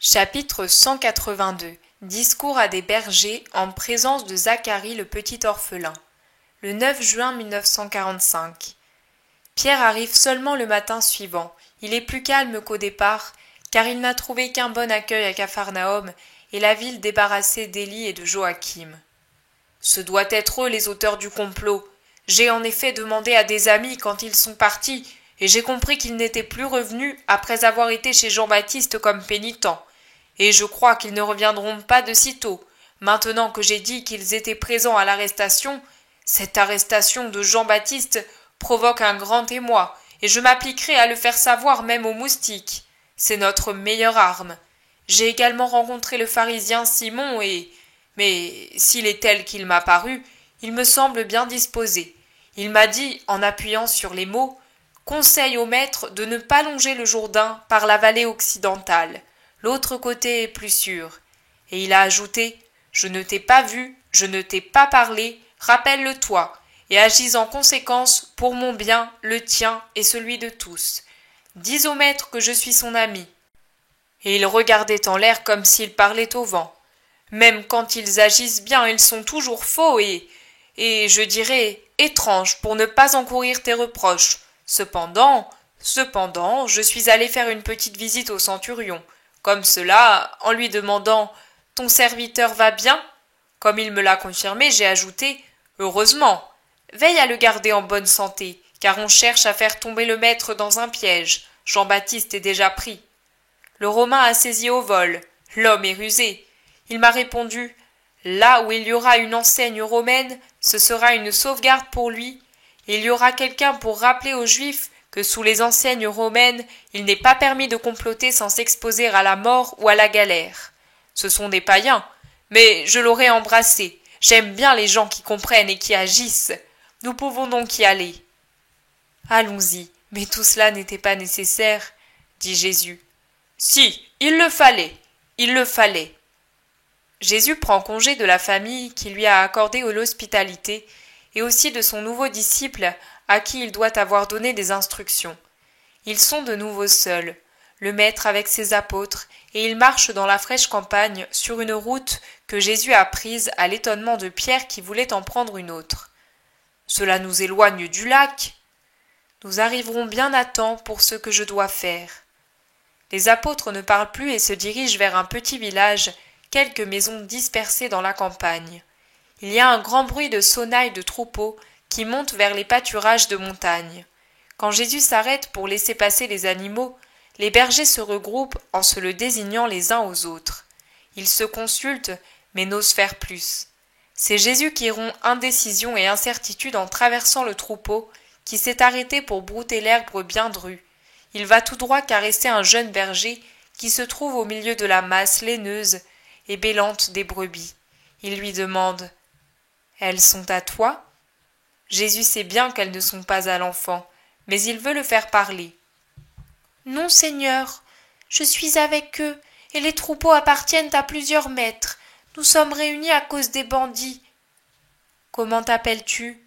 Chapitre 182. Discours à des bergers en présence de Zacharie le petit orphelin. Le 9 juin 1945. Pierre arrive seulement le matin suivant. Il est plus calme qu'au départ, car il n'a trouvé qu'un bon accueil à Capharnaüm et la ville débarrassée d'Élie et de Joachim. Ce doit être eux les auteurs du complot. J'ai en effet demandé à des amis quand ils sont partis, et j'ai compris qu'ils n'étaient plus revenus après avoir été chez Jean-Baptiste comme pénitents. Et je crois qu'ils ne reviendront pas de sitôt. Maintenant que j'ai dit qu'ils étaient présents à l'arrestation, cette arrestation de Jean-Baptiste provoque un grand émoi, et je m'appliquerai à le faire savoir même aux moustiques. C'est notre meilleure arme. J'ai également rencontré le pharisien Simon et... Mais s'il est tel qu'il m'a paru, il me semble bien disposé. Il m'a dit, en appuyant sur les mots, « Conseille au maître de ne pas longer le Jourdain par la vallée occidentale. L'autre côté est plus sûr. » Et il a ajouté, « Je ne t'ai pas vu, je ne t'ai pas parlé, rappelle-le-toi, et agis en conséquence pour mon bien, le tien et celui de tous. Dis au maître que je suis son ami. » Et il regardait en l'air comme s'il parlait au vent. Même quand ils agissent bien, ils sont toujours faux et je dirais, étranges pour ne pas encourir tes reproches. Cependant, je suis allé faire une petite visite au centurion. Comme cela, en lui demandant « Ton serviteur va bien ?» Comme il me l'a confirmé, j'ai ajouté « Heureusement, veille à le garder en bonne santé, car on cherche à faire tomber le maître dans un piège. Jean-Baptiste est déjà pris. » Le Romain a saisi au vol. L'homme est rusé. Il m'a répondu « Là où il y aura une enseigne romaine, ce sera une sauvegarde pour lui. Il y aura quelqu'un pour rappeler aux Juifs que sous les enseignes romaines, il n'est pas permis de comploter sans s'exposer à la mort ou à la galère. Ce sont des païens, mais je l'aurais embrassé. J'aime bien les gens qui comprennent et qui agissent. Nous pouvons donc y aller. » « Allons-y, mais tout cela n'était pas nécessaire, » dit Jésus. « Si, il le fallait, il le fallait. » Jésus prend congé de la famille qui lui a accordé l'hospitalité et aussi de son nouveau disciple à qui il doit avoir donné des instructions. Ils sont de nouveau seuls, le maître avec ses apôtres, et ils marchent dans la fraîche campagne sur une route que Jésus a prise à l'étonnement de Pierre qui voulait en prendre une autre. Cela nous éloigne du lac. Nous arriverons bien à temps pour ce que je dois faire. Les apôtres ne parlent plus et se dirigent vers un petit village, quelques maisons dispersées dans la campagne. Il y a un grand bruit de sonnailles de troupeaux qui montent vers les pâturages de montagne. Quand Jésus s'arrête pour laisser passer les animaux, les bergers se regroupent en se le désignant les uns aux autres. Ils se consultent, mais n'osent faire plus. C'est Jésus qui rompt indécision et incertitude en traversant le troupeau, qui s'est arrêté pour brouter l'herbe bien drue. Il va tout droit caresser un jeune berger qui se trouve au milieu de la masse laineuse et bêlante des brebis. Il lui demande « Elles sont à toi ?» Jésus sait bien qu'elles ne sont pas à l'enfant, mais il veut le faire parler. « Non, Seigneur, je suis avec eux, et les troupeaux appartiennent à plusieurs maîtres. Nous sommes réunis à cause des bandits. »« Comment t'appelles-tu ?»«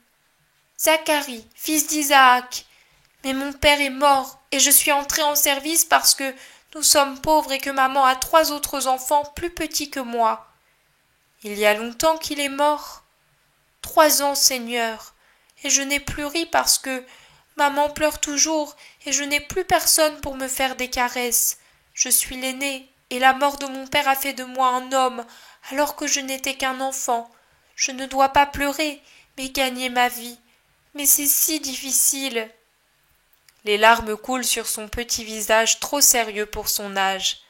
Zacharie, fils d'Isaac. Mais mon père est mort, et je suis entré en service parce que nous sommes pauvres et que maman a 3 autres enfants plus petits que moi. »« Il y a longtemps qu'il est mort ?»« 3 ans, Seigneur, et je n'ai plus ri parce que maman pleure toujours et je n'ai plus personne pour me faire des caresses. Je suis l'aîné, et la mort de mon père a fait de moi un homme, alors que je n'étais qu'un enfant. Je ne dois pas pleurer, mais gagner ma vie. Mais c'est si difficile. » Les larmes coulent sur son petit visage trop sérieux pour son âge.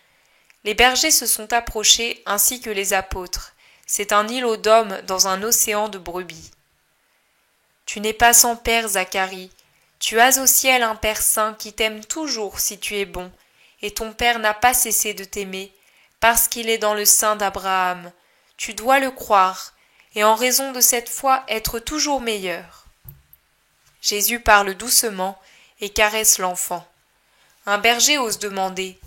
Les bergers se sont approchés ainsi que les apôtres. C'est un îlot d'hommes dans un océan de brebis. « Tu n'es pas sans père, Zacharie. Tu as au ciel un Père saint qui t'aime toujours si tu es bon, et ton Père n'a pas cessé de t'aimer, parce qu'il est dans le sein d'Abraham. Tu dois le croire, et en raison de cette foi être toujours meilleur. » Jésus parle doucement et caresse l'enfant. Un berger ose demander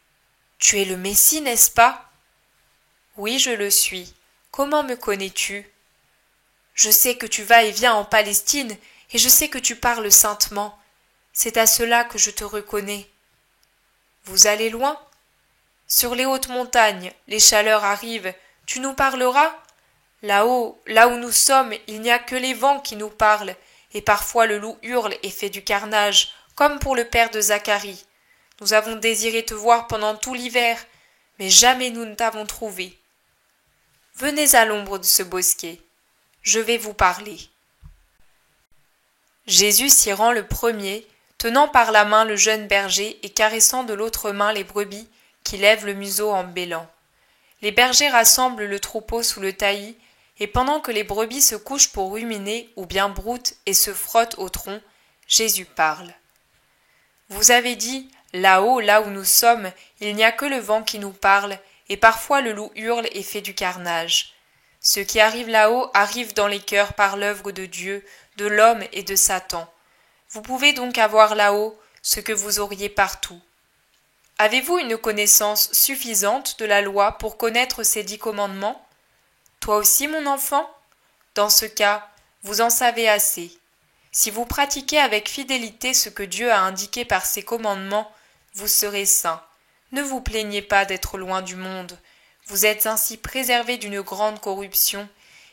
« Tu es le Messie, n'est-ce pas ?»« Oui, je le suis. Comment me connais-tu ?»« Je sais que tu vas et viens en Palestine, et je sais que tu parles saintement. C'est à cela que je te reconnais. »« Vous allez loin ?»« Sur les hautes montagnes, les chaleurs arrivent, tu nous parleras? Là-haut, là où nous sommes, il n'y a que les vents qui nous parlent, et parfois le loup hurle et fait du carnage, comme pour le père de Zacharie. Nous avons désiré te voir pendant tout l'hiver, mais jamais nous ne t'avons trouvé. Venez à l'ombre de ce bosquet, je vais vous parler. Jésus s'y rend le premier, tenant par la main le jeune berger et caressant de l'autre main les brebis qui lèvent le museau en bêlant. Les bergers rassemblent le troupeau sous le taillis, et pendant que les brebis se couchent pour ruminer ou bien broutent et se frottent au tronc, Jésus parle. Vous avez dit, là-haut, là où nous sommes, il n'y a que le vent qui nous parle, et parfois le loup hurle et fait du carnage. Ce qui arrive là-haut arrive dans les cœurs par l'œuvre de Dieu, de l'homme et de Satan. Vous pouvez donc avoir là-haut ce que vous auriez partout. Avez-vous une connaissance suffisante de la loi pour connaître ces 10 commandements? Toi aussi, mon enfant? Dans ce cas, vous en savez assez. Si vous pratiquez avec fidélité ce que Dieu a indiqué par ses commandements, vous serez saints. Ne vous plaignez pas d'être loin du monde. Vous êtes ainsi préservés d'une grande corruption,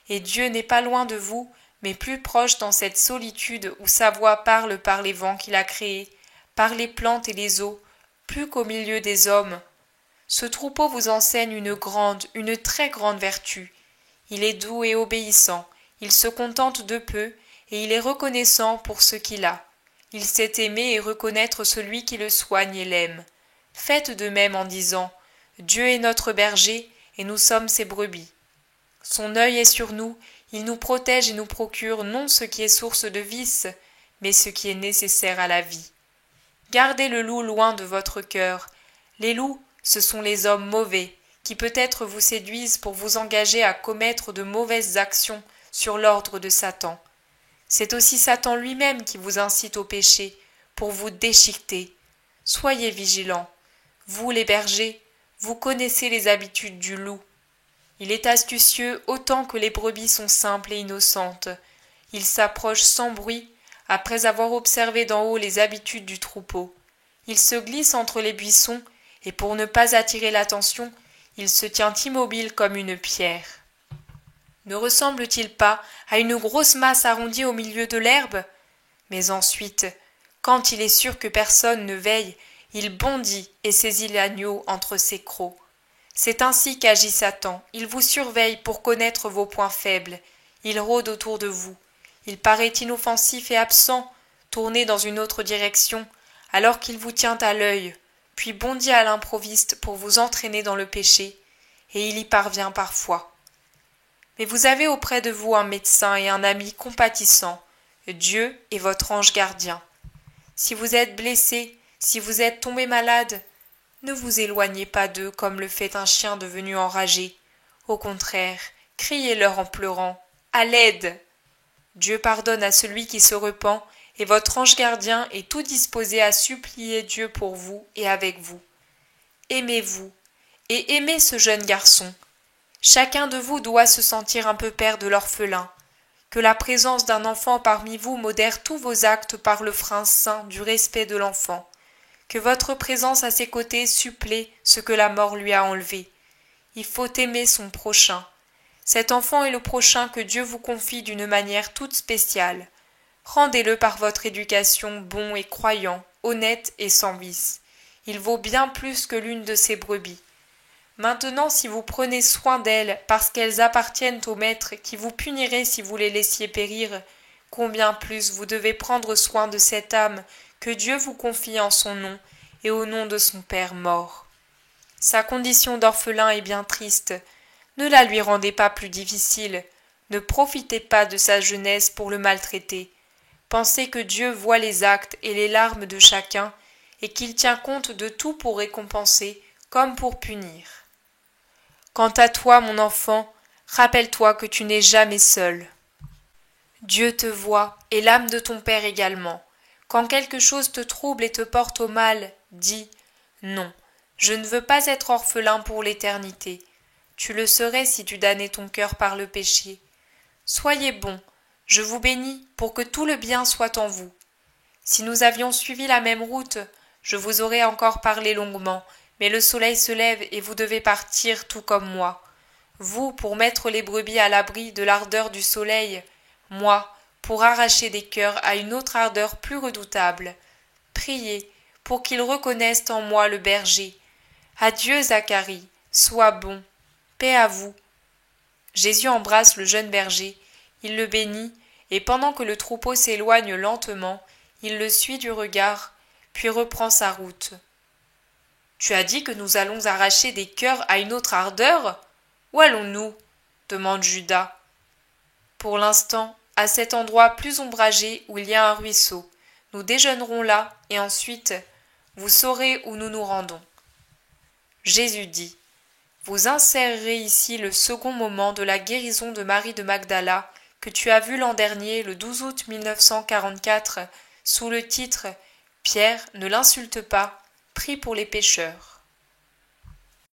et Dieu n'est pas loin de vous, mais plus proche dans cette solitude où sa voix parle par les vents qu'il a créés, par les plantes et les eaux, plus qu'au milieu des hommes. Ce troupeau vous enseigne une très grande vertu. Il est doux et obéissant, il se contente de peu, et il est reconnaissant pour ce qu'il a. Il sait aimer et reconnaître celui qui le soigne et l'aime. Faites de même en disant « Dieu est notre berger, et nous sommes ses brebis. » Son œil est sur nous, il nous protège et nous procure non ce qui est source de vice, mais ce qui est nécessaire à la vie. Gardez le loup loin de votre cœur. Les loups, ce sont les hommes mauvais, qui peut-être vous séduisent pour vous engager à commettre de mauvaises actions sur l'ordre de Satan. C'est aussi Satan lui-même qui vous incite au péché, pour vous déchiqueter. Soyez vigilants. Vous, les bergers, vous connaissez les habitudes du loup. Il est astucieux autant que les brebis sont simples et innocentes. Il s'approche sans bruit, après avoir observé d'en haut les habitudes du troupeau. Il se glisse entre les buissons, et pour ne pas attirer l'attention, il se tient immobile comme une pierre. Ne ressemble-t-il pas à une grosse masse arrondie au milieu de l'herbe? Mais ensuite, quand il est sûr que personne ne veille, il bondit et saisit l'agneau entre ses crocs. C'est ainsi qu'agit Satan. Il vous surveille pour connaître vos points faibles. Il rôde autour de vous. Il paraît inoffensif et absent, tourné dans une autre direction, alors qu'il vous tient à l'œil, puis bondit à l'improviste pour vous entraîner dans le péché, et il y parvient parfois. Mais vous avez auprès de vous un médecin et un ami compatissant, Dieu est votre ange gardien. Si vous êtes blessé, si vous êtes tombé malade, ne vous éloignez pas d'eux comme le fait un chien devenu enragé. Au contraire, criez-leur en pleurant « À l'aide !» Dieu pardonne à celui qui se repent, et votre ange gardien est tout disposé à supplier Dieu pour vous et avec vous. Aimez-vous, et aimez ce jeune garçon. Chacun de vous doit se sentir un peu père de l'orphelin. Que la présence d'un enfant parmi vous modère tous vos actes par le frein saint du respect de l'enfant. Que votre présence à ses côtés supplée ce que la mort lui a enlevé. Il faut aimer son prochain. Cet enfant est le prochain que Dieu vous confie d'une manière toute spéciale. Rendez-le par votre éducation bon et croyant, honnête et sans vice. Il vaut bien plus que l'une de ses brebis. Maintenant, si vous prenez soin d'elles parce qu'elles appartiennent au Maître qui vous punirait si vous les laissiez périr, combien plus vous devez prendre soin de cette âme que Dieu vous confie en son nom et au nom de son Père mort. Sa condition d'orphelin est bien triste. Ne la lui rendez pas plus difficile. Ne profitez pas de sa jeunesse pour le maltraiter. Pensez que Dieu voit les actes et les larmes de chacun et qu'il tient compte de tout pour récompenser comme pour punir. Quant à toi, mon enfant, rappelle-toi que tu n'es jamais seul. Dieu te voit et l'âme de ton Père également. Quand quelque chose te trouble et te porte au mal, dis « Non, je ne veux pas être orphelin pour l'éternité. » Tu le serais si tu damnais ton cœur par le péché. Soyez bons, je vous bénis pour que tout le bien soit en vous. Si nous avions suivi la même route, je vous aurais encore parlé longuement, mais le soleil se lève et vous devez partir tout comme moi. Vous, pour mettre les brebis à l'abri de l'ardeur du soleil, moi, pour arracher des cœurs à une autre ardeur plus redoutable. Priez, pour qu'ils reconnaissent en moi le berger. Adieu, Zacharie, sois bon. Paix à vous. Jésus embrasse le jeune berger, il le bénit, et pendant que le troupeau s'éloigne lentement, il le suit du regard, puis reprend sa route. Tu as dit que nous allons arracher des cœurs à une autre ardeur? Où allons-nous? Demande Judas. Pour l'instant, à cet endroit plus ombragé où il y a un ruisseau. Nous déjeunerons là, et ensuite, vous saurez où nous nous rendons. Jésus dit, vous insérerez ici le second moment de la guérison de Marie de Magdala que tu as vu l'an dernier, le 12 août 1944, sous le titre « Pierre, ne l'insulte pas, prie pour les pécheurs ».